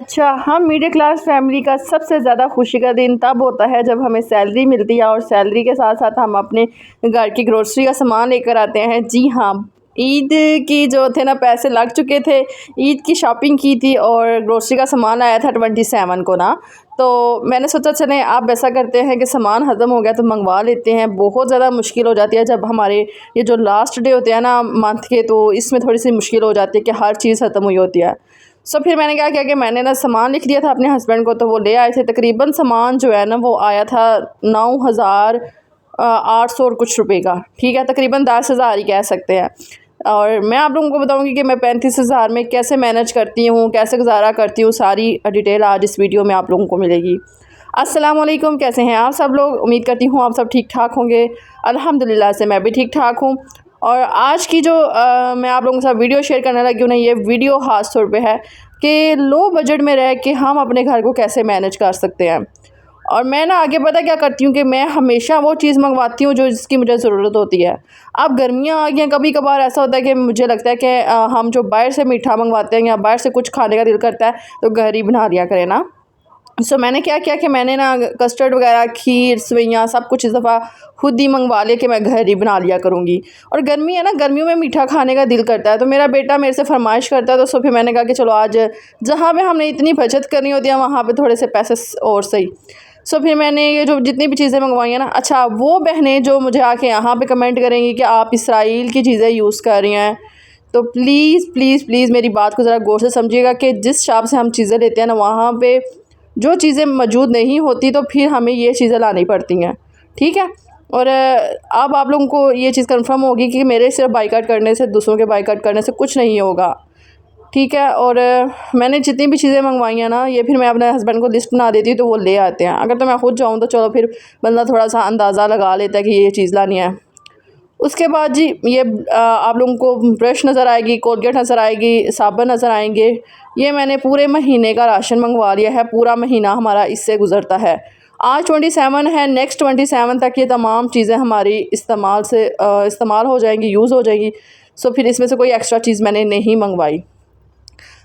अच्छा, हम middle class family का सबसे ज़्यादा खुशी का दिन तब होता है जब हमें सैलरी मिलती है और सैलरी के साथ साथ हम अपने घर की ग्रोसरी का सामान लेकर आते हैं। जी हाँ, ईद की जो थे ना पैसे लग चुके थे, ईद की शॉपिंग की थी और ग्रोसरी का सामान आया था 27 को ना। तो मैंने सोचा चलें अब ऐसा करते हैं कि सामान ख़त्म हो गया तो मंगवा लेते हैं। बहुत ज़्यादा मुश्किल हो जाती है जब हमारे ये जो लास्ट डे होते हैं ना मंथ के, तो इसमें थोड़ी सी मुश्किल हो जाती है कि हर चीज़ ख़त्म हुई होती है। फिर मैंने क्या किया कि मैंने ना सामान लिख दिया था अपने हस्बैंड को, तो वो ले आए थे। तकरीबन सामान जो है ना वो आया था 9,800 और कुछ रुपए का। ठीक है, तकरीबन 10,000 ही कह सकते हैं। और मैं आप लोगों को बताऊंगी कि मैं 35,000 में कैसे मैनेज करती हूँ, कैसे गुजारा करती हूँ, सारी डिटेल आज इस वीडियो में आप लोगों को मिलेगी। अस्सलाम वालेकुम, कैसे हैं आप सब लोग? उम्मीद करती हूँ आप सब ठीक ठाक होंगे। अल्हम्दुलिल्लाह से मैं भी ठीक ठाक हूँ। और आज की जो मैं आप लोगों के साथ वीडियो शेयर करने लगी हूँ ना, ये वीडियो ख़ास तौर पे है कि लो बजट में रह के हम अपने घर को कैसे मैनेज कर सकते हैं। और मैं ना आगे पता क्या करती हूँ कि मैं हमेशा वो चीज़ मंगवाती हूँ जो जिसकी मुझे ज़रूरत होती है। अब गर्मियाँ आ गई हैं, कभी कभार ऐसा होता है कि मुझे लगता है कि हम जो बाहर से मीठा मंगवाते हैं या बाहर से कुछ खाने का दिल करता है तो घर ही बना लिया करें ना। मैंने क्या किया कि मैंने ना कस्टर्ड वगैरह, खीर, सेवइयाँ सब कुछ इस दफ़ा खुद ही मंगवा ले कि मैं घर ही बना लिया करूँगी। और गर्मी है ना, गर्मियों में मीठा खाने का दिल करता है, तो मेरा बेटा मेरे से फरमाइश करता है। तो फिर मैंने कहा कि चलो आज जहाँ पे हमने इतनी बचत करनी होती है वहाँ पे थोड़े से पैसे और सही। फिर मैंने ये जो जितनी भी चीज़ें मंगवाई हैं ना, अच्छा वो बहनें जो मुझे आके यहाँ पे कमेंट करेंगी कि आप इसराइल की चीज़ें यूज़ कर रही हैं, तो प्लीज़ प्लीज़ प्लीज़ मेरी बात को ज़रा गौर से समझिएगा कि जिस शॉप से हम चीज़ें लेते हैं ना वहाँ पे जो चीज़ें मौजूद नहीं होती तो फिर हमें ये चीज़ें लानी पड़ती हैं। ठीक है। और अब आप लोगों को ये चीज़ कंफर्म होगी कि मेरे सिर्फ बाइकआउट करने से, दूसरों के बाइकआउट करने से कुछ नहीं होगा। ठीक है। और मैंने जितनी भी चीज़ें मंगवाई हैं ना, ये फिर मैं अपने हस्बैंड को लिस्ट बना देती हूँ तो वो ले आते हैं। अगर तो मैं खुद जाऊँ तो चलो फिर बंदा थोड़ा सा अंदाज़ा लगा लेता है कि ये चीज़ लानी है। उसके बाद जी ये आप लोगों को ब्रश नज़र आएगी, कोलगेट नज़र आएगी, साबुन नज़र आएंगे। ये मैंने पूरे महीने का राशन मंगवा लिया है, पूरा महीना हमारा इससे गुज़रता है। आज 27 है, नेक्स्ट 27 तक ये तमाम चीज़ें हमारी इस्तेमाल हो जाएंगी, यूज़ हो जाएंगी। फिर इसमें से कोई एक्स्ट्रा चीज़ मैंने नहीं मंगवाई।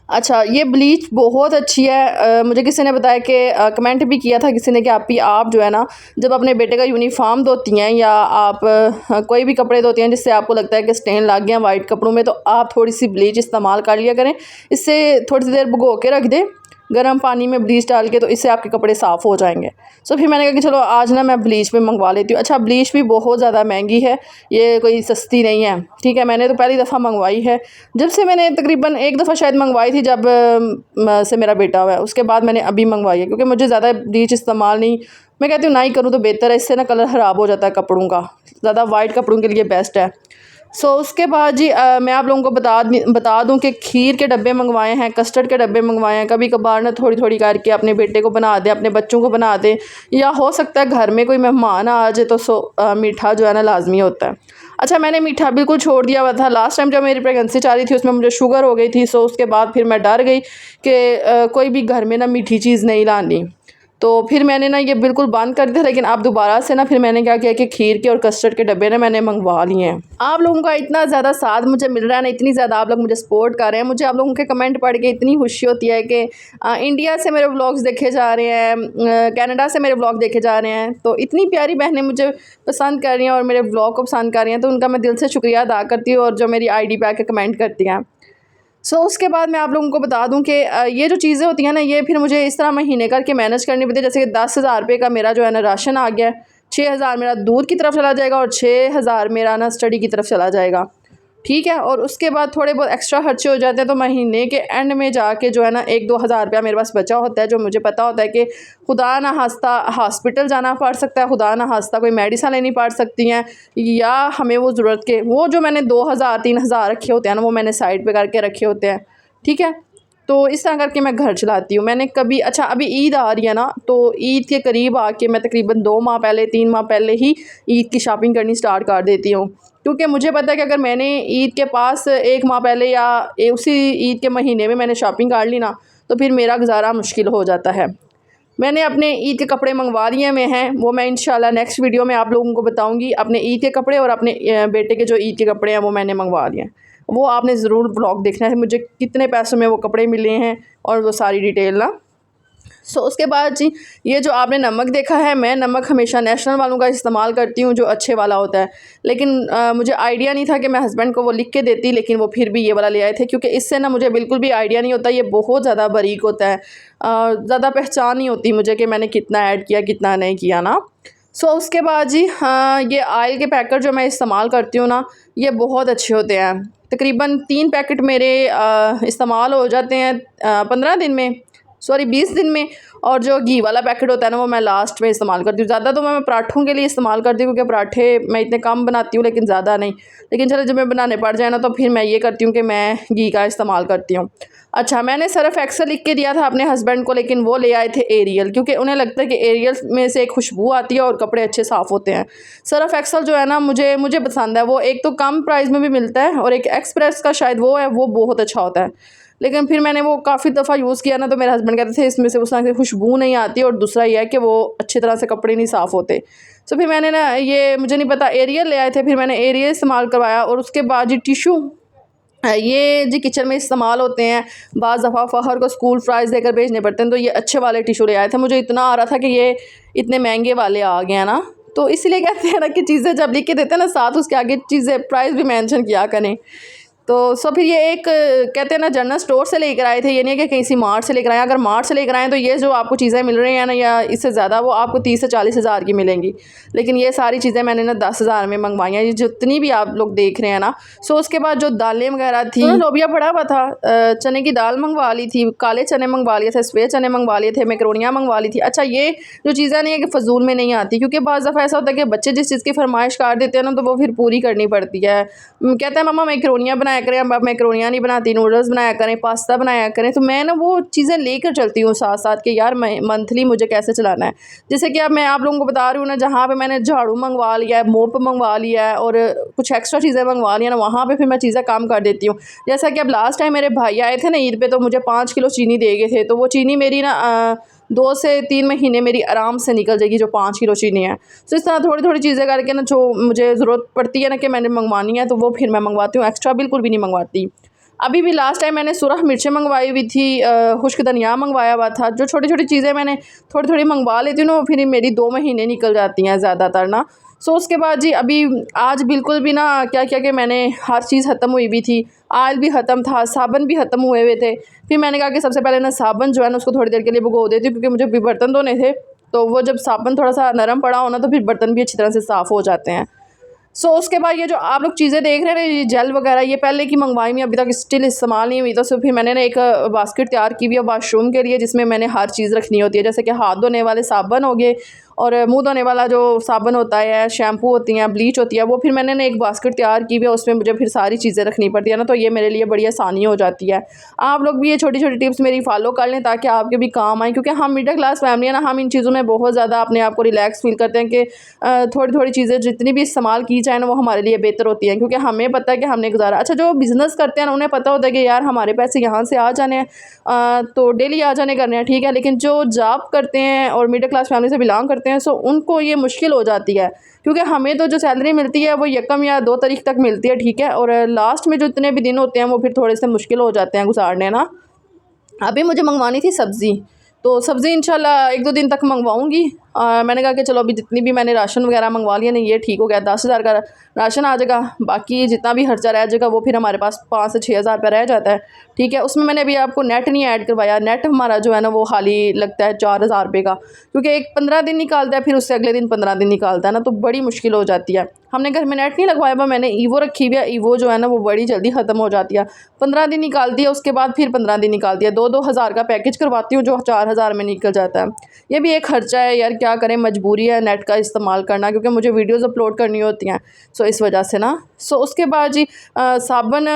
अच्छा, ये ब्लीच बहुत अच्छी है। मुझे किसी ने बताया कि कमेंट भी किया था किसी ने कि आप जो है ना जब अपने बेटे का यूनिफॉर्म धोती हैं या आप कोई भी कपड़े धोती हैं जिससे आपको लगता है कि स्टेन लग गया वाइट कपड़ों में, तो आप थोड़ी सी ब्लीच इस्तेमाल कर लिया करें। इससे थोड़ी सी देर भिगो के रख दें गर्म पानी में ब्लीच डाल के, तो इससे आपके कपड़े साफ़ हो जाएंगे। फिर मैंने कहा कि चलो आज ना मैं ब्लीच में मंगवा लेती हूँ। अच्छा, ब्लीच भी बहुत ज़्यादा महंगी है, ये कोई सस्ती नहीं है। ठीक है, मैंने तो पहली दफ़ा मंगवाई है। जब से मैंने तकरीबन एक दफ़ा शायद मंगवाई थी जब से मेरा बेटा हुआ है, उसके बाद मैंने अभी मंगवाई है क्योंकि मुझे ज़्यादा ब्लीच इस्तेमाल नहीं, मैं कहती हूँ ना ही करूँ तो बेहतर है। इससे ना कलर ख़राब हो जाता है कपड़ों का, ज़्यादा वाइट कपड़ों के लिए बेस्ट है। उसके बाद जी मैं आप लोगों को बता दूं कि खीर के डब्बे मंगवाए हैं, कस्टर्ड के डब्बे मंगवाए हैं। कभी कभार ना थोड़ी थोड़ी करके अपने बेटे को बना दें, अपने बच्चों को बना दें, या हो सकता है घर में कोई मेहमान आ जाए तो मीठा जो है ना लाजमी होता है। अच्छा, मैंने मीठा बिल्कुल छोड़ दिया हुआ था। लास्ट टाइम जब मेरी प्रेगनेंसी चल रही थी उसमें मुझे शुगर हो गई थी। उसके बाद फिर मैं डर गई कि कोई भी घर में ना मीठी चीज़ नहीं लानी, तो फिर मैंने ना ये बिल्कुल बंद कर दिया। लेकिन अब दोबारा से ना फिर मैंने क्या किया कि खीर के और कस्टर्ड के डब्बे ना मैंने मंगवा लिए हैं। आप लोगों का इतना ज़्यादा साथ मुझे मिल रहा है ना, इतनी ज़्यादा आप लोग मुझे सपोर्ट कर रहे हैं, मुझे आप लोगों के कमेंट पढ़ के इतनी खुशी होती है कि इंडिया से मेरे व्लॉग्स देखे जा रहे हैं, कनाडा से मेरे व्लॉग देखे जा रहे हैं, तो इतनी प्यारी बहनें मुझे पसंद कर रही हैं और मेरे व्लॉग को पसंद कर रही हैं, तो उनका मैं दिल से शुक्रिया अदा करती हूँ। और जो मेरी ID पे आके कमेंट करती हैं। उसके बाद मैं आप लोगों को बता दूं कि ये जो चीज़ें होती हैं ना, ये फिर मुझे इस तरह महीने करके मैनेज करनी पड़ती है। जैसे कि 10,000 रुपये का मेरा जो है ना राशन आ गया, 6,000 मेरा दूध की तरफ चला जाएगा और 6,000 मेरा ना स्टडी की तरफ चला जाएगा। ठीक है। और उसके बाद थोड़े बहुत एक्स्ट्रा खर्चे हो जाते हैं, तो महीने के एंड में जाके जो है ना 1-2 हज़ार रुपया मेरे पास बचा होता है, जो मुझे पता होता है कि खुदा ना खास्ता हॉस्पिटल जाना पड़ सकता है, खुदा ना खास्ता कोई मेडिसिन लेनी पड़ सकती हैं, या हमें वो ज़रूरत के वो जो मैंने 2,000-3,000 रखे होते हैं ना वो मैंने साइड पे करके रखे होते हैं। ठीक है। तो इस तरह करके मैं घर चलाती हूँ। मैंने कभी, अच्छा अभी ईद आ रही है ना, तो ईद के करीब आके मैं तकरीबन 2 माह पहले, 3 माह पहले ही ईद की शॉपिंग करनी स्टार्ट कर देती हूँ, क्योंकि मुझे पता है कि अगर मैंने ईद के पास 1 माह पहले या उसी ईद के महीने में मैंने शॉपिंग कर ली ना, तो फिर मेरा गुजारा मुश्किल हो जाता है। मैंने अपने ईद के कपड़े मंगवा लिए हुए हैं, वो मैं इंशाल्लाह नेक्स्ट वीडियो में आप लोगों को बताऊंगी। अपने ईद के कपड़े और अपने बेटे के जो ईद के कपड़े हैं वो मैंने मंगवा लिए हैं। वो आपने ज़रूर ब्लॉग देखना है, मुझे कितने पैसों में वो कपड़े मिले हैं और वो सारी डिटेल ना। सो उसके बाद जी, ये जो आपने नमक देखा है, मैं नमक हमेशा नेशनल वालों का इस्तेमाल करती हूँ जो अच्छे वाला होता है, लेकिन मुझे आइडिया नहीं था कि मैं हस्बैंड को वो लिख के देती, लेकिन वो फिर भी ये वाला ले आए थे, क्योंकि इससे ना मुझे बिल्कुल भी आइडिया नहीं होता, ये बहुत ज़्यादा बारीक होता है, ज़्यादा पहचान नहीं होती मुझे कि मैंने कितना ऐड किया कितना नहीं किया ना। सो उसके बाद जी, हाँ, ये ऑयल के पैकेट जो मैं इस्तेमाल करती हूँ ना, ये बहुत अच्छे होते हैं। तकरीबन 3 पैकेट मेरे इस्तेमाल हो जाते हैं 15 दिन में, सॉरी 20 दिन में। और जो घी वाला पैकेट होता है ना, वो मैं लास्ट में इस्तेमाल करती हूँ। ज़्यादा तो मैं पराठों के लिए इस्तेमाल करती हूँ, क्योंकि पराठे मैं इतने कम बनाती हूँ, लेकिन ज़्यादा नहीं। लेकिन चलो, जब मैं बनाने पड़ जाए ना, तो फिर मैं ये करती हूँ कि मैं घी का इस्तेमाल करती हूँ। अच्छा, मैंने सर्फ एक्सेल लिख के दिया था अपने हस्बैंड को, लेकिन वो ले आए थे एरियल, क्योंकि उन्हें लगता है कि एरियल में से एक खुशबू आती है और कपड़े अच्छे साफ़ होते हैं। सर्फ एक्सेल जो है ना, मुझे पसंद है। वो एक तो कम प्राइस में भी मिलता है, और एक एक्सप्रेस का शायद वो है, वो बहुत अच्छा होता है। लेकिन फिर मैंने वो काफ़ी दफ़ा यूज़ किया ना, तो मेरे हस्बैंड कहते थे इसमें से उस तरह की खुशबू नहीं आती, और दूसरा ये है कि वो अच्छी तरह से कपड़े नहीं साफ़ होते। तो फिर मैंने ना, ये मुझे नहीं पता, एरियल ले आए थे, फिर मैंने एरियल इस्तेमाल करवाया। और उसके बाद जी टिशू, ये जी किचन में इस्तेमाल होते हैं। बाज़ दफ़ा फ़हर को स्कूल फ्राइज़ देकर भेजने पड़ते हैं, तो ये अच्छे वाले टिशू ले आए थे। मुझे इतना आ रहा था कि ये इतने महंगे वाले आ गए हैं ना, तो इसलिए कहते हैं ना कि चीज़ें जब लिख के देते हैं ना, साथ उसके आगे चीज़ें प्राइस भी मेंशन किया करें। तो सो फिर ये एक कहते हैं ना, जनरल स्टोर से लेकर आए थे, ये नहीं है कि कहीं से मार्ट से लेकर आए। अगर मार्ट से लेकर आए तो ये जो आपको चीज़ें मिल रही हैं ना, या इससे ज़्यादा, वो आपको 30 से 40 हज़ार की मिलेंगी। लेकिन ये सारी चीज़ें मैंने ना 10 हज़ार में मंगवाई हैं, ये जितनी भी आप लोग देख रहे हैं ना। सो उसके बाद जो दालें वगैरह थी, लोबिया पड़ा हुआ था, चने की दाल मंगवा ली थी, काले चने मंगवा लिए थे, सफ़ेद चने मंगवा लिए थे, मैक्रोनियाँ मंगवा ली थी। अच्छा, ये जो चीज़ें नहीं है कि फ़जूल में नहीं आती, क्योंकि बाज़ दफ़ा ऐसा होता है कि बच्चे जिस चीज़ की फरमाइश कर देते हैं ना, तो वो फिर पूरी करनी पड़ती है। कहते हैं मम्मा मैक्रोनियाँ बनाया करें, अब आप मैक्रोनियाँ नहीं बनाती, नूडल्स बनाया करें, पास्ता बनाया करें। तो मैं ना वो चीज़ें लेकर चलती हूँ साथ साथ, कि यार मैं मंथली मुझे कैसे चलाना है। जैसे कि अब मैं आप लोगों को बता रही हूँ ना, जहाँ पे मैंने झाड़ू मंगवा लिया है, मोप मंगवा लिया है, और कुछ एक्स्ट्रा चीज़ें मंगवा लिया ना, वहाँ पे फिर मैं चीज़ें कम कर देती हूँ। जैसा कि अब लास्ट टाइम मेरे भाई आए थे ना ईद पे, तो मुझे 5 किलो चीनी दे गए थे, तो वो चीनी मेरी ना 2 से 3 महीने मेरी आराम से निकल जाएगी, जो 5 किलो चीनी है। तो इस तरह थोड़ी थोड़ी चीज़ें करके ना, जो मुझे ज़रूरत पड़ती है ना कि मैंने मंगवानी है, तो वो फिर मैं मंगवाती हूँ, एक्स्ट्रा बिल्कुल भी नहीं मंगवाती। अभी भी लास्ट टाइम मैंने सुरख मिर्चें मंगवाई हुई थी, खुश्क धनिया मंगवाया हुआ था। जो छोटी छोटी चीज़ें मैंने थोड़ी थोड़ी मंगवा लेती हूँ ना, फिर मेरी 2 महीने निकल जाती हैं ज़्यादातर ना। सो उसके बाद जी, अभी आज बिल्कुल भी ना, क्या क्या कि मैंने हर चीज़ ख़त्म हुई भी थी, ऑयल भी ख़त्म था, साबुन भी ख़त्म हुए हुए थे। फिर मैंने कहा कि सबसे पहले ना साबुन जो है ना, उसको थोड़ी देर के लिए भिगो देती हूँ, क्योंकि मुझे भी बर्तन धोने थे। तो वो जब साबुन थोड़ा सा नरम पड़ा हो ना, तो फिर बर्तन भी अच्छी तरह से साफ़ हो जाते हैं। सो उसके बाद ये जो आप लोग चीज़ें देख रहे हैं ना, ये जेल वगैरह, ये पहले की मंगवाई हुई, अभी तक स्टिल इस्तेमाल नहीं हुई। तो फिर मैंने ना एक बास्केट तैयार की हुई है वाशरूम के लिए, जिसमें मैंने हर चीज़ रखनी होती है। जैसे कि हाथ धोने वाले साबुन हो गए, और मुंह धोने वाला जो साबुन होता है, शैम्पू होती हैं, ब्लीच होती है, वो फिर मैंने ना एक बास्केट तैयार की हुई है, उसमें मुझे फिर सारी चीज़ें रखनी पड़ती है ना, तो ये मेरे लिए बड़ी आसानी हो जाती है। आप लोग भी ये छोटी छोटी टिप्स मेरी फॉलो कर लें, ताकि आपके भी काम आए, क्योंकि हम मिडिल क्लास फैमिली है ना, हम इन चीज़ों में बहुत ज़्यादा अपने आप को रिलैक्स फील करते हैं कि थोड़ी थोड़ी चीज़ें जितनी भी इस्तेमाल की जाए ना, वो हमारे लिए बेहतर होती हैं, क्योंकि हमें पता है कि हमने गुजारा। अच्छा, जो बिज़नेस करते हैं ना, उन्हें पता होता है कि यार हमारे पैसे यहाँ से आ जाने हैं, तो डेली आ जाने करने हैं, ठीक है। लेकिन जो जॉब करते हैं और मिडिल क्लास फैमिली से बिलोंग करते हैं, सो उनको ये मुश्किल हो जाती है, क्योंकि हमें तो जो सैलरी मिलती है वो यकम या 2 तारीख तक मिलती है, ठीक है। और लास्ट में जो इतने भी दिन होते हैं, वो फिर थोड़े से मुश्किल हो जाते हैं गुजारने ना। अभी मुझे मंगवानी थी सब्ज़ी, तो सब्ज़ी इंशाल्लाह 1-2 दिन तक मंगवाऊँगी। मैंने कहा कि चलो, अभी जितनी भी मैंने राशन वगैरह मंगवा लिया ना, ये ठीक हो गया, 10 हज़ार का राशन आ जाएगा। बाकी जितना भी खर्चा रह जाएगा, वो फिर हमारे पास 5 से 6 हज़ार रुपये रह जाता है, ठीक है। उसमें मैंने अभी आपको नेट नहीं ऐड करवाया। नेट हमारा जो है ना, वो खाली लगता है 4 हज़ार रुपये का, क्योंकि एक 15 दिन निकालता है, फिर उससे अगले दिन 15 दिन निकालता है ना, तो बड़ी मुश्किल हो जाती है। हमने घर में नेट नहीं लगवाया हुआ, मैंने ईवो रखी हुई है। ईवो जो है ना, वो बड़ी जल्दी ख़त्म हो जाती है, 15 दिन निकालती है, उसके बाद फिर 15 दिन निकालती है। 2-2 हज़ार का पैकेज करवाती हूँ, जो 4 हज़ार में निकल जाता है। ये भी एक खर्चा है यार, क्या करें, मजबूरी है नेट का इस्तेमाल करना, क्योंकि मुझे वीडियोज़ अपलोड करनी होती हैं, सो इस वजह से ना। सो उसके बाद जी, साबुन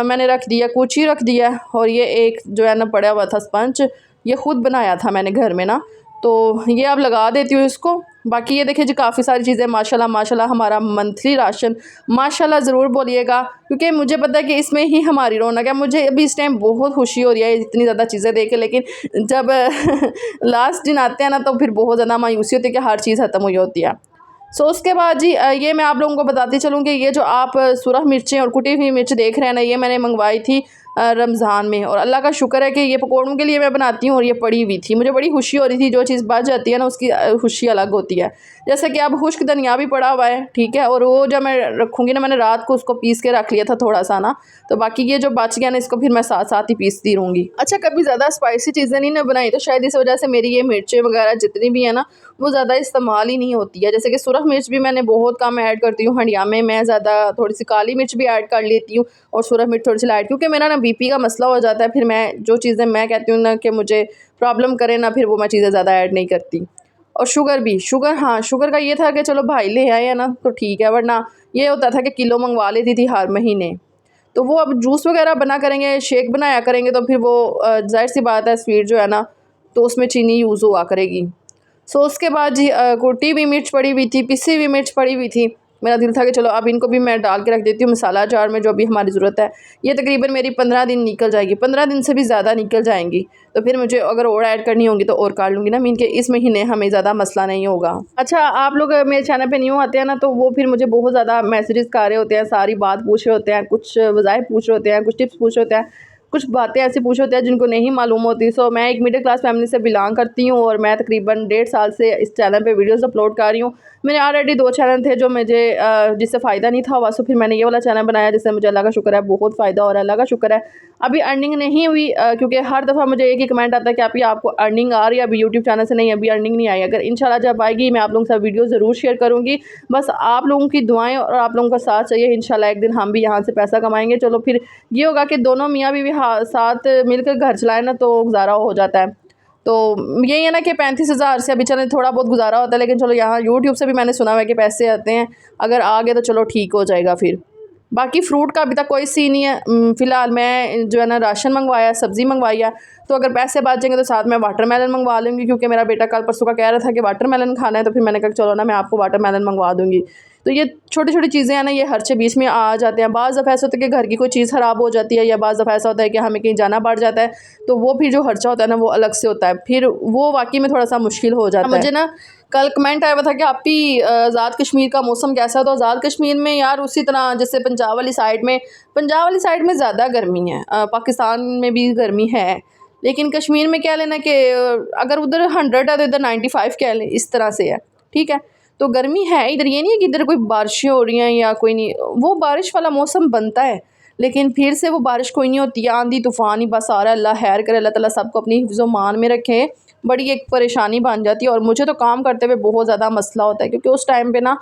मैंने रख दिया, कुची रख दिया, और ये एक जो है ना पड़ा हुआ था स्पंज, ये ख़ुद बनाया था मैंने घर में ना, तो ये अब लगा देती हूँ इसको। बाकी ये देखिए जी, काफ़ी सारी चीज़ें माशाल्लाह माशाल्लाह, हमारा मंथली राशन माशाल्लाह ज़रूर बोलिएगा, क्योंकि मुझे पता है कि इसमें ही हमारी रौनक है। मुझे अभी इस टाइम बहुत खुशी हो रही है इतनी ज़्यादा चीज़ें देख के, लेकिन जब लास्ट दिन आते हैं ना, तो फिर बहुत ज़्यादा मायूसी होती है कि हर चीज़ ख़त्म हुई होती है। सो उसके बाद जी ये मैं आप लोगों को बताती चलूँ कि ये जो आप सुरख मिर्चें और कुटी हुई मिर्च देख रहे हैं ना, ये मैंने मंगवाई थी रमज़ान में, और अल्लाह का शुक्र है कि ये पकौड़ों के लिए मैं बनाती हूँ और ये पड़ी हुई थी। मुझे बड़ी खुशी हो रही थी, जो चीज़ बच जाती है ना उसकी खुशी अलग होती है। जैसे कि अब खुश्क धनिया भी पड़ा हुआ है, ठीक है, और वो जब मैं रखूँगी ना, मैंने रात को उसको पीस के रख लिया था थोड़ा सा ना, तो बाकी ये जो बच गया ना, इसको फिर मैं साथ साथ ही पीसती रहूँगी। अच्छा, कभी ज़्यादा स्पाइसी चीज़ें नहीं ना बनाई, तो शायद इस वजह से मेरी ये मिर्चें वगैरह जितनी भी है ना, वो ज़्यादा इस्तेमाल ही नहीं होती है। जैसे कि सुरख मिर्च भी मैंने बहुत कम ऐड करती हूँ हंडिया में, मैं ज़्यादा थोड़ी सी काली मिर्च भी ऐड कर लेती हूँ और सुरख मिर्च थोड़ी सी लाइट, क्योंकि मेरा ना बीपी का मसला हो जाता है। फिर मैं जो चीज़ें मैं कहती हूँ ना कि मुझे प्रॉब्लम करे ना, फिर वो मैं चीज़ें ज़्यादा ऐड नहीं करती। और शुगर भी, शुगर, हाँ, शुगर का ये था कि चलो भाई ले आए है ना तो ठीक है, वरना ये होता था कि किलो मंगवा लेती थी हर महीने। तो वो अब जूस वगैरह बना करेंगे, शेक बनाया करेंगे, तो फिर वो ज़ाहिर सी बात है स्वीट जो है ना, तो उसमें चीनी यूज़ हुआ करेगी। सो उसके बाद जी कुटी हुई मिर्च पड़ी हुई थी, पिसी हुई मिर्च पड़ी हुई थी। मेरा दिल था कि चलो अब इनको भी मैं डाल के रख देती हूँ मसाला जार में, जो भी हमारी ज़रूरत है। ये तकरीबन मेरी 15 दिन निकल जाएगी, 15 दिन से भी ज़्यादा निकल जाएंगी। तो फिर मुझे अगर और ऐड करनी होंगी तो और कर लूँगी ना, मीन के इस महीने हमें ज़्यादा मसला नहीं होगा। अच्छा, आप लोग मेरे चैनल पे न्यू आते हैं ना, तो वो फिर मुझे बहुत ज़्यादा मैसेजेस कर रहे होते हैं, सारी बात पूछ रहे होते हैं, कुछ वज़ाइफ पूछ रहे होते हैं, कुछ टिप्स पूछ रहे होते हैं, कुछ बातें ऐसी पूछ होते हैं जिनको नहीं मालूम होती। सो मैं एक मिडिल क्लास फैमिली से बिलोंग करती हूँ और मैं तकरीबन 1.5 साल से इस चैनल पे वीडियोस अपलोड कर रही हूँ। मेरे ऑलरेडी 2 चैनल थे जो मुझे जिससे फ़ायदा नहीं था, बस फिर मैंने ये वाला चैनल बनाया जिससे मुझे अल्लाह का शुक्र है बहुत फ़ायदा हो रहा है, अल्लाह का शुक्र है। अभी अर्निंग नहीं हुई, क्योंकि हर दफ़ा मुझे एक ही कमेंट आता है कि अभी आपको अर्निंग आ रही है, अभी यूट्यूब चैनल से नहीं, अभी अर्निंग नहीं आई। अगर इंशाल्लाह जब आएगी मैं आप लोगों के साथ वीडियो ज़रूर शेयर करूँगी। बस आप लोगों की दुआएं और आप लोगों का साथ चाहिए, इंशाल्लाह एक दिन हम भी यहाँ से पैसा कमाएंगे। चलो फिर ये होगा कि दोनों मियाँ बीवी साथ मिलकर घर चलाएं ना, तो गुजारा हो जाता है। तो यही है ना कि 35,000 से अभी चलें थोड़ा बहुत गुजारा होता है, लेकिन चलो यहाँ यूट्यूब से भी मैंने सुना हुआ है कि पैसे आते हैं, अगर आ गए तो चलो ठीक हो जाएगा। फिर बाकी फ्रूट का अभी तक कोई सीन नहीं है। फ़िलहाल मैं जो है ना राशन मंगवाया, सब्ज़ी मंगवाई है, तो अगर पैसे बच जाएंगे तो साथ में वाटरमेलन मंगवा लूँगी, क्योंकि मेरा बेटा कल परसों का कह रहा था कि वाटरमेलन खाना है, तो फिर मैंने कहा चलो ना मैं आपको वाटरमेलन मंगवा दूँगी। तो ये छोटी छोटी चीज़ें हैं ना, ये खर्चे बीच में आ जाते हैं। बाज़ दफ़ा ऐसा होता है कि घर की कोई चीज़ ख़राब हो जाती है, या बाज़ दफ़ा ऐसा होता है कि हमें कहीं जाना पड़ जाता है, तो वो फिर जो खर्चा होता है ना वो अलग से होता है, फिर वो वाकई में थोड़ा सा मुश्किल हो जाता है। मुझे ना कल कमेंट आया हुआ था कि आपकी आज़ाद कश्मीर का मौसम कैसा है, तो आज़ाद कश्मीर में यार उसी तरह जैसे पंजाब वाली साइड में ज़्यादा गर्मी है, पाकिस्तान में भी गर्मी है, लेकिन कश्मीर में क्या लेना कि अगर उधर 100 है तो इधर 95 कह लें, इस तरह से है, ठीक है। तो गर्मी है इधर, ये नहीं है कि इधर कोई बारिशें हो रही हैं या कोई नहीं, वो बारिश वाला मौसम बनता है, लेकिन फिर से वो बारिश कोई नहीं होती है, आंधी तूफ़ान ही बस आ रहा है। अल्लाह खैर करे, अल्लाह ताला सबको अपनी हिफ्ज़ मान में रखे। बड़ी एक परेशानी बन जाती है, और मुझे तो काम करते हुए बहुत ज़्यादा मसला होता है, क्योंकि उस टाइम पे ना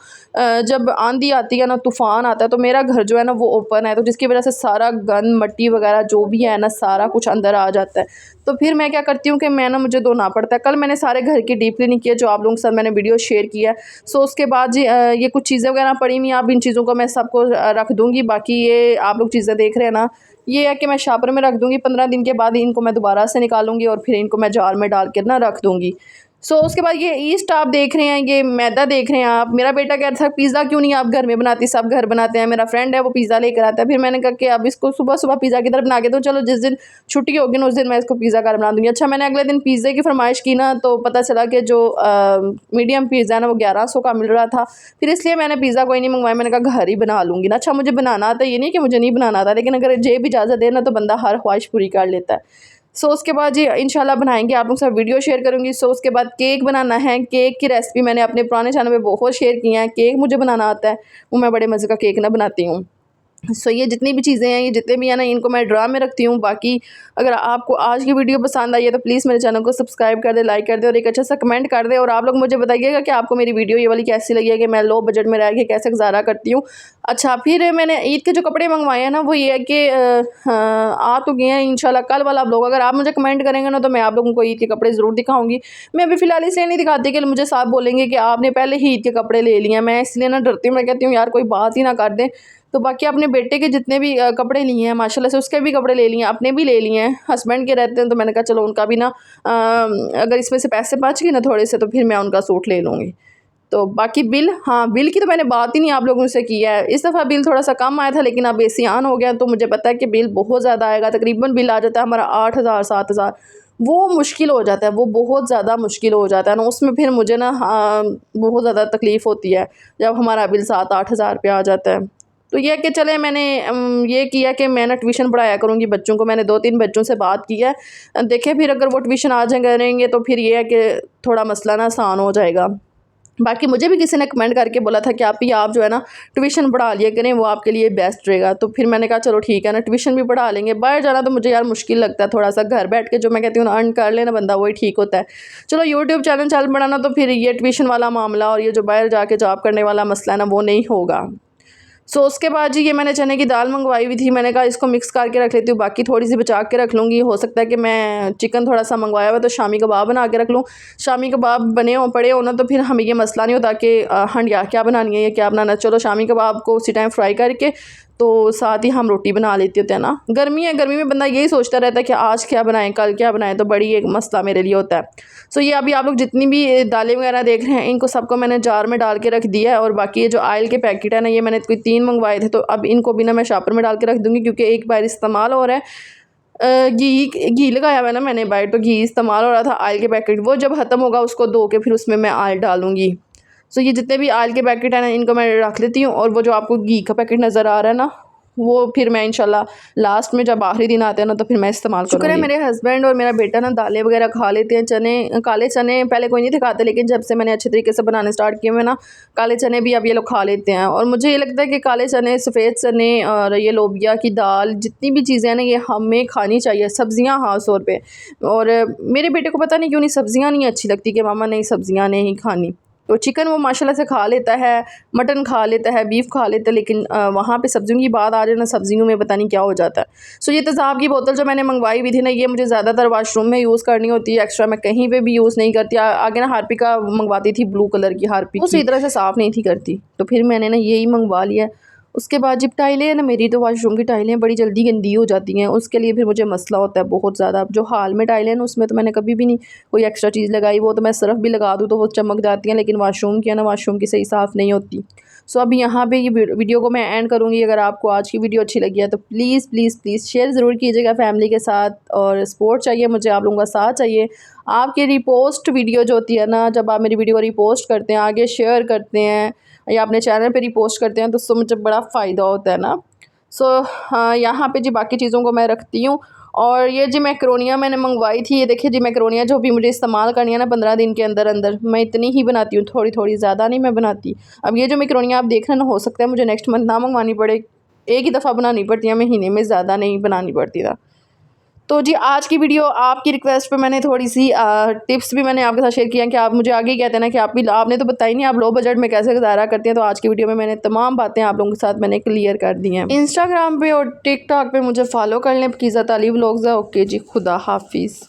जब आंधी आती है ना, तूफ़ान आता है, तो मेरा घर जो है ना वो ओपन है, तो जिसकी वजह से सारा गंद मट्टी वगैरह जो भी है ना सारा कुछ अंदर आ जाता है। तो फिर मैं क्या करती हूँ कि मैं ना मुझे धोना पड़ता है। कल मैंने सारे घर की डीप क्लीनिंग की है, जो आप लोगों के साथ मैंने वीडियो शेयर किया है। सो उसके बाद जी ये कुछ चीज़ें वगैरह पड़ी हुई हैं, अब इन चीज़ों को मैं सबको रख दूँगी। बाकी ये आप लोग चीज़ें देख रहे हैं ना, ये है कि मैं शापर में रख दूँगी, 15 दिन के बाद इनको मैं दोबारा से निकालूंगी और फिर इनको मैं जार में डाल के ना रख दूँगी। सो उसके बाद ये ईस्ट आप देख रहे हैं, ये मैदा देख रहे हैं आप। मेरा बेटा कह रहा था पिज़्ज़ा क्यों नहीं आप घर में बनाती, सब घर बनाते हैं। मेरा फ्रेंड है वो पिज़्ज़ा लेकर आता है, फिर मैंने कहा कि अब इसको सुबह सुबह पिज़्ज़ा किधर बना के दूँ, चलो जिस दिन छुट्टी होगी ना उस दिन मैं इसको पिज़्ज़ा घर बना दूँगी। अच्छा, मैंने अगले दिन पिज़्ज़े की फरमाइश की ना, तो पता चला कि जो मीडियम पिज़्ज़ा है ना वो 1100 का मिल रहा था, फिर इसलिए मैंने पिज़्ज़ा कोई नहीं मंगवाया, मैंने कहा घर ही बना लूँगी ना। अच्छा, मुझे बनाना आता है, ये नहीं कि मुझे नहीं बनाना आता, लेकिन अगर जेब इजाज़त दे ना तो बंदा हर ख्वाहिश पूरी कर लेता है। सो उसके बाद जी इंशाल्लाह बनाएंगे, आप लोगों के साथ वीडियो शेयर करूँगी। सो उसके बाद केक बनाना है, केक की रेसिपी मैंने अपने पुराने चैनल पे बहुत शेयर की है। केक मुझे बनाना आता है, वो मैं बड़े मज़े का केक ना बनाती हूँ। सो ये जितनी भी चीज़ें हैं, ये जितने भी हैं ना, इनको मैं ड्रा में रखती हूँ। बाकी अगर आपको आज की वीडियो पसंद आई है तो प्लीज़ मेरे चैनल को सब्सक्राइब कर दे, लाइक कर दे और एक अच्छा सा कमेंट कर दे। और आप लोग मुझे बताइएगा कि आपको मेरी वीडियो ये वाली कैसी लगी है, कि मैं लो बजट में रह के कैसे गुजारा करती हूँ। अच्छा, फिर मैंने ईद के जो कपड़े मंगवाए हैं ना, वो ये है कि आ तो गए हैं इंशाल्लाह कल वाला ब्लॉग अगर आप मुझे कमेंट करेंगे ना, तो मैं आप लोगों को ईद के कपड़े ज़रूर दिखाऊंगी। मैं अभी फ़िलहाल इसलिए नहीं दिखाती कि मुझे साहब बोलेंगे कि आपने पहले ही ईद के कपड़े ले लिए हैं, मैं इसलिए ना डरती हूँ, मैं कहती हूँ यार कोई बात ही ना कर दें। तो बाकी अपने बेटे के जितने भी कपड़े लिए हैं माशाल्लाह से, उसके भी कपड़े ले लिए हैं, अपने भी ले लिए हैं। हस्बैंड के रहते हैं तो मैंने कहा चलो उनका भी ना अगर इसमें से पैसे बच गए ना थोड़े से, तो फिर मैं उनका सूट ले लूँगी। तो बाकी बिल, हाँ बिल की तो मैंने बात ही नहीं आप लोगों से की है। इस दफ़ा बिल थोड़ा सा कम आया था, लेकिन अब एसी ऑन हो गया तो मुझे पता है कि बिल बहुत ज़्यादा आएगा। तकरीबन बिल आ जाता है हमारा 8,000 7,000। वो मुश्किल हो जाता है, वो बहुत ज़्यादा मुश्किल हो जाता है ना। उसमें फिर मुझे ना बहुत ज़्यादा तकलीफ़ होती है जब हमारा बिल 7-8 हज़ार रुपया आ जाता है। तो ये कि चले मैंने ये किया कि मैं ना ट्यूशन पढ़ाया करूँगी बच्चों को। मैंने 2-3 बच्चों से बात की है। देखें फिर अगर वो ट्यूशन आ जाए करेंगे तो फिर ये है कि थोड़ा मसला ना आसान हो जाएगा। बाकी मुझे भी किसी ने कमेंट करके बोला था कि आप जो है ना ट्यूशन पढ़ा लिया करें, वो आपके लिए बेस्ट रहेगा। तो फिर मैंने कहा चलो ठीक है ना, ट्यूशन भी पढ़ा लेंगे। बाहर जाना तो मुझे यार मुश्किल लगता है थोड़ा सा, घर बैठ के जो मैं कहती हूँ अर्न कर लेना बंदा वही ठीक होता है। चलो यूट्यूब चैनल बढ़ाना तो फिर ये ट्यूशन वाला मामला और ये जो बाहर जाके जॉब करने वाला मसला है ना वो नहीं होगा। सो उसके बाद जी ये मैंने चने की दाल मंगवाई हुई थी। मैंने कहा इसको मिक्स करके रख लेती हूँ, बाकी थोड़ी सी बचा के रख लूँगी। हो सकता है कि मैं चिकन थोड़ा सा मंगवाया हुआ तो शामी कबाब बना के रख लूँ। शामी कबाब बने हो पड़े हो ना तो फिर हमें ये मसला नहीं होता कि हाँ यार क्या बनानी है, ये क्या बनाना है। चलो शामी कबाब को उसी टाइम फ्राई करके तो साथ ही हम रोटी बना लेते होते हैं ना। गर्मी में बंदा यही सोचता रहता है कि आज क्या बनाएं, कल क्या बनाएं, तो बड़ी एक मसला मेरे लिए होता है। सो ये अभी आप लोग जितनी भी दालें वगैरह देख रहे हैं इनको सबको मैंने जार में डाल के रख दिया है। और बाकी ये जो ऑयल के पैकेट है ना ये मैंने कोई 3 मंगवाए थे, तो अब इनको भी ना मैं शॉपर में डाल के रख दूँगी क्योंकि एक बार इस्तेमाल हो रहा है। घी लगाया हुआ है ना मैंने बाहर, तो घी इस्तेमाल हो रहा था। ऑयल के पैकेट वो जब ख़त्म होगा उसको धो के फिर उसमें मैं ऑयल डालूँगी। सो ये जितने भी ऑयल के पैकेट हैं ना इनको मैं रख लेती हूँ। और वो जो आपको घी का पैकेट नज़र आ रहा है ना वो फिर मैं इंशाल्लाह लास्ट में जब आखिरी दिन आते हैं ना तो फिर मैं इस्तेमाल करूँगी। शुक्र है मेरे हस्बैंड और मेरा बेटा ना दालें वगैरह खा लेते हैं। चने, काले चने पहले कोई नहीं थे खाते, लेकिन जब से मैंने अच्छे तरीके से बनाने स्टार्ट किए हुए ना काले चने भी अब ये लोग खा लेते हैं। और मुझे ये लगता है कि काले चने, सफ़ेद चने और ये लोबिया की दाल जितनी भी चीज़ें हैं ना ये हमें खानी चाहिए। सब्ज़ियाँ ख़ास तौर पे। और मेरे बेटे को पता नहीं क्यों नहीं सब्ज़ियाँ नहीं अच्छी लगती कि मामा नहीं सब्ज़ियाँ नहीं खानी। तो चिकन वो माशाल्लाह से खा लेता है, मटन खा लेता है, बीफ खा लेता है, लेकिन वहाँ पे सब्जियों की बात आ जाए ना सब्जियों में पता नहीं क्या हो जाता है। सो ये तेज़ाब की बोतल जो मैंने मंगवाई हुई थी ना ये मुझे ज़्यादातर वाशरूम में यूज़ करनी होती है, एक्स्ट्रा मैं कहीं पे भी यूज़ नहीं करती। आगे ना हार्पिका मंगवाती थी ब्लू कलर की हार्पिक, वो सही तरह से साफ़ नहीं थी करती, तो फिर मैंने ना यही मंगवा लिया। उसके बाद जब टाइलें हैं ना मेरी तो वाशरूम की टाइलें बड़ी जल्दी गंदी हो जाती हैं, उसके लिए फिर मुझे मसला होता है बहुत ज़्यादा। जो हाल में टाइलें हैं ना उसमें तो मैंने कभी भी नहीं कोई एक्स्ट्रा चीज़ लगाई, वो तो मैं सर्फ़ भी लगा दूँ तो वो चमक जाती हैं, लेकिन वाशरूम की है ना वाशरूम की सही साफ़ नहीं होती। सो अभी यहाँ पे ये वीडियो को मैं एंड करूँगी। अगर आपको आज की वीडियो अच्छी लगी है तो प्लीज़ शेयर ज़रूर कीजिएगा फैमिली के साथ। और सपोर्ट चाहिए मुझे, आप लोगों का साथ चाहिए। आपकी रिपोस्ट वीडियो जो होती है ना, जब आप मेरी वीडियो को रिपोस्ट करते हैं, आगे शेयर करते हैं या अपने चैनल पे रिपोस्ट करते हैं तो उससे मुझे बड़ा फ़ायदा होता है ना। सो हाँ यहाँ पे जी बाकी चीज़ों को मैं रखती हूँ। और ये जी मैक्रोनियाँ मैंने मंगवाई थी, ये देखिए जी मैक्रोनियाँ जो भी मुझे इस्तेमाल करनी है ना 15 दिन के अंदर अंदर, मैं इतनी ही बनाती हूँ, थोड़ी थोड़ी, ज़्यादा नहीं मैं बनाती। अब ये जो मैक्रोनियाँ आप देख रहे हैं ना हो सकता है मुझे नेक्स्ट मंथ ना मंगवानी पड़े, एक ही दफ़ा बनानी पड़ती है महीने में, ज़्यादा नहीं बनानी पड़ती था। तो जी आज की वीडियो आपकी रिक्वेस्ट पे मैंने थोड़ी सी टिप्स भी मैंने आपके साथ शेयर किया कि आप मुझे आगे ही कहते हैं ना कि आपने तो बताई नहीं आप लो बजट में कैसे गुजारा करते हैं। तो आज की वीडियो में मैंने तमाम बातें आप लोगों के साथ मैंने क्लियर कर दी हैं। इंस्टाग्राम पे और टिकटॉक पे मुझे फॉलो कर लें, कीज़ा ताली व्लॉग्स है। ओके जी, खुदा हाफिज़।